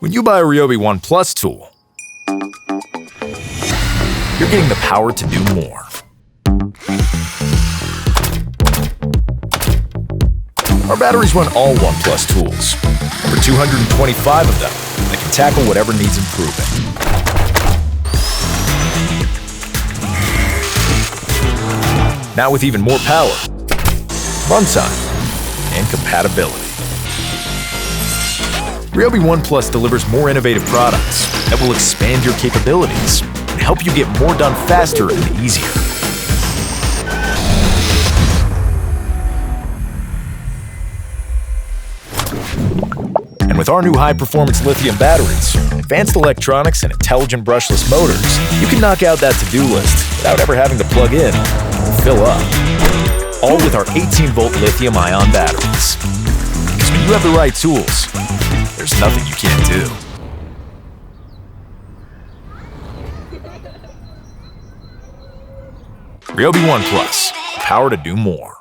When you buy a RYOBI 1+ tool, you're getting the power to do more. Our batteries run all 1+ tools, over 225 of them that can tackle whatever needs improving. Now with even more power, runtime, and compatibility. RYOBI 1+ delivers more innovative products that will expand your capabilities and help you get more done faster and easier. And with our new high-performance lithium batteries, advanced electronics, and intelligent brushless motors, you can knock out that to-do list without ever having to plug in or fill up. All with our 18-volt lithium-ion batteries. Because when you have the right tools, there's nothing you can't do. RYOBI 1+, power to do more.